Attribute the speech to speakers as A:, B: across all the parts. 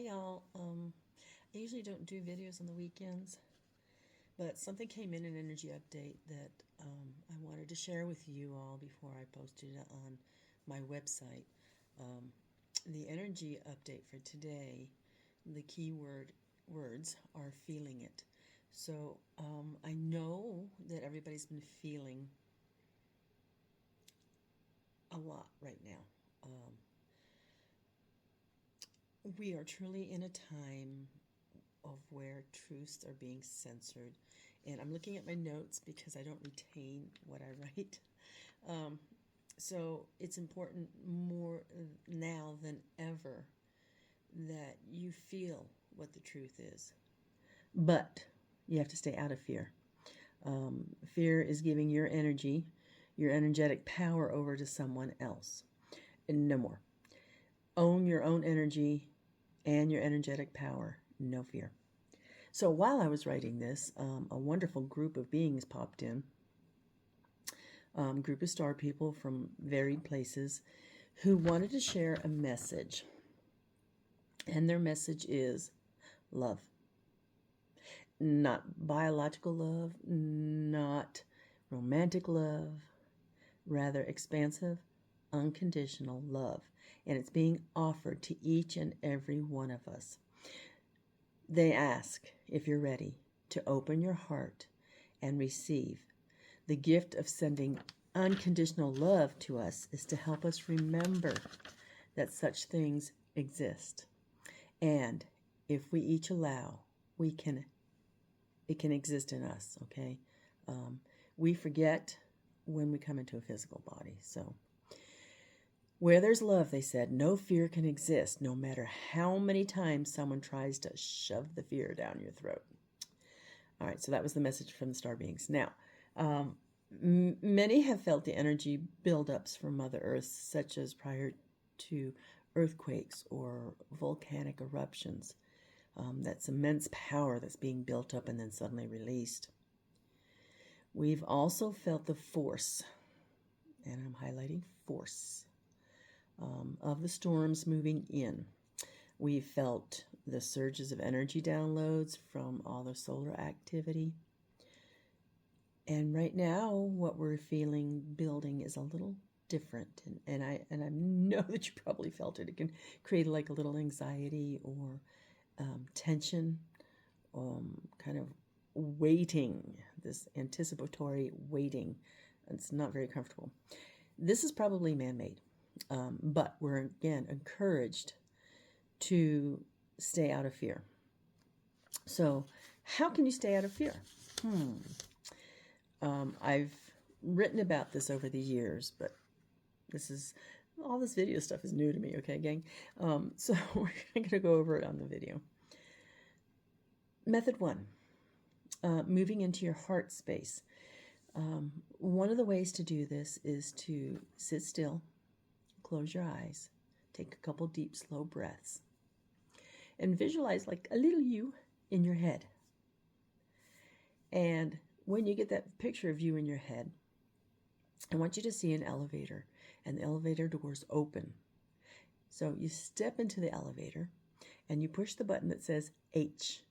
A: y'all. I usually don't do videos on the weekends, but something came in an energy update that I wanted to share with you all before I posted it on my website. The energy update for today, the words are feeling it. So I know that everybody's been feeling a lot right now. We are truly in a time of where truths are being censored. And I'm looking at my notes because I don't retain what I write. Um, so it's important more now than ever that you feel what the truth is. But you have to stay out of fear. Fear is giving your energy, your energetic power over to someone else. And no more. Own your own energy and your energetic power. No fear. So while I was writing this, a wonderful group of beings popped in. Group of star people from varied places who wanted to share a message. And their message is love. Not biological love, not romantic love, rather expansive, unconditional love. And it's being offered to each and every one of us. They ask if you're ready to open your heart and receive. The gift of sending unconditional love to us is to help us remember that such things exist. And if we each allow, it can exist in us, okay? We forget when we come into a physical body. So where there's love, they said, no fear can exist, no matter how many times someone tries to shove the fear down your throat. All right, so that was the message from the star beings. Now, many have felt the energy buildups from Mother Earth, such as prior to earthquakes or volcanic eruptions. That's immense power that's being built up and then suddenly released. We've also felt the force, and I'm highlighting force, of the storms moving in. We've felt the surges of energy downloads from all the solar activity. And right now, what we're feeling building is a little different. And I know that you probably felt it. It can create like a little anxiety or tension, kind of waiting, this anticipatory waiting. It's not very comfortable. This is probably man-made. But we're, again, encouraged to stay out of fear. So how can you stay out of fear? I've written about this over the years, but all this video stuff is new to me, okay, gang? So we're going to go over it on the video. Method 1, moving into your heart space. One of the ways to do this is to sit still, close your eyes, take a couple deep, slow breaths, and visualize like a little you in your head. And when you get that picture of you in your head, I want you to see an elevator, and the elevator doors open. So you step into the elevator, and you push the button that says H,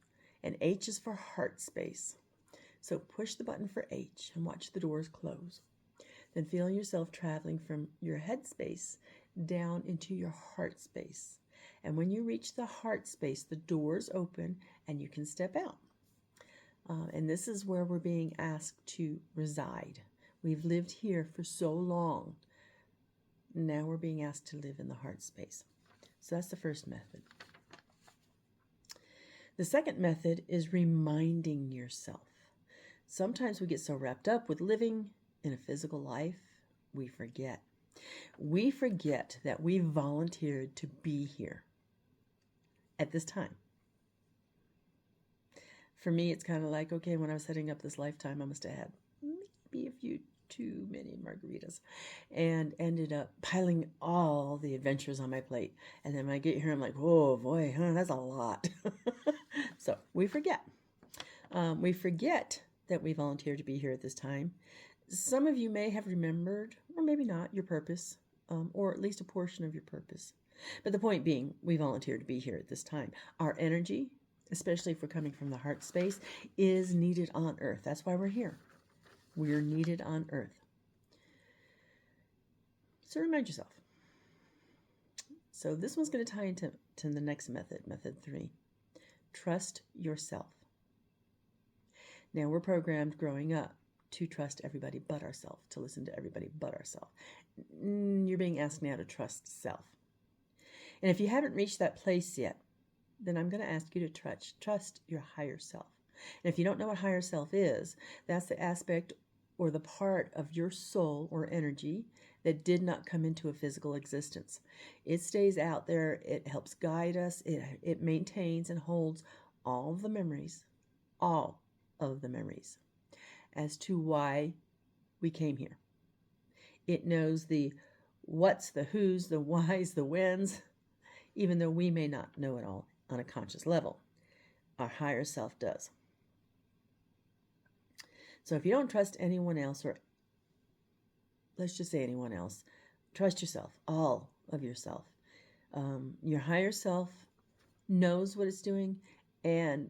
A: and H is for heart space. So push the button for H and watch the doors close. Then feel yourself traveling from your head space down into your heart space. And when you reach the heart space, the doors open and you can step out. And this is where we're being asked to reside. We've lived here for so long. Now we're being asked to live in the heart space. So that's the first method. The second method is reminding yourself. Sometimes we get so wrapped up with living in a physical life, we forget. We forget that we volunteered to be here at this time. For me, it's kind of like, okay, when I was setting up this lifetime, I must have had maybe a few too many margaritas and ended up piling all the adventures on my plate. And then when I get here, I'm like, oh boy, that's a lot. So we forget. We forget that we volunteered to be here at this time. Some of you may have remembered, or maybe not, your purpose, or at least a portion of your purpose. But the point being, we volunteered to be here at this time. Our energy, especially if we're coming from the heart space, is needed on Earth. That's why we're here. We're needed on Earth. So remind yourself. So this one's going to tie into the next method, method 3. Trust yourself. Now, we're programmed growing up to trust everybody but ourselves, to listen to everybody but ourselves. You're being asked now to trust self. And if you haven't reached that place yet, then I'm going to ask you to trust your higher self. And if you don't know what higher self is, that's the aspect or the part of your soul or energy that did not come into a physical existence. It stays out there. It helps guide us. It maintains and holds all of the memories as to why we came here. It knows the what's, the who's, the why's, the when's, even though we may not know it all on a conscious level. Our higher self does. So if you don't trust anyone else, or let's just say anyone else, trust yourself, all of yourself. Your higher self knows what it's doing, and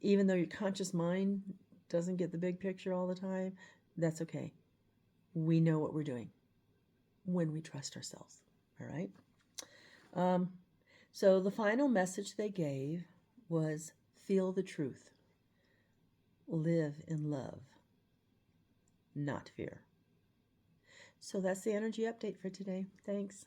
A: even though your conscious mind doesn't get the big picture all the time, that's okay. We know what we're doing when we trust ourselves, all right? So the final message they gave was feel the truth. Live in love, not fear. So that's the energy update for today. Thanks.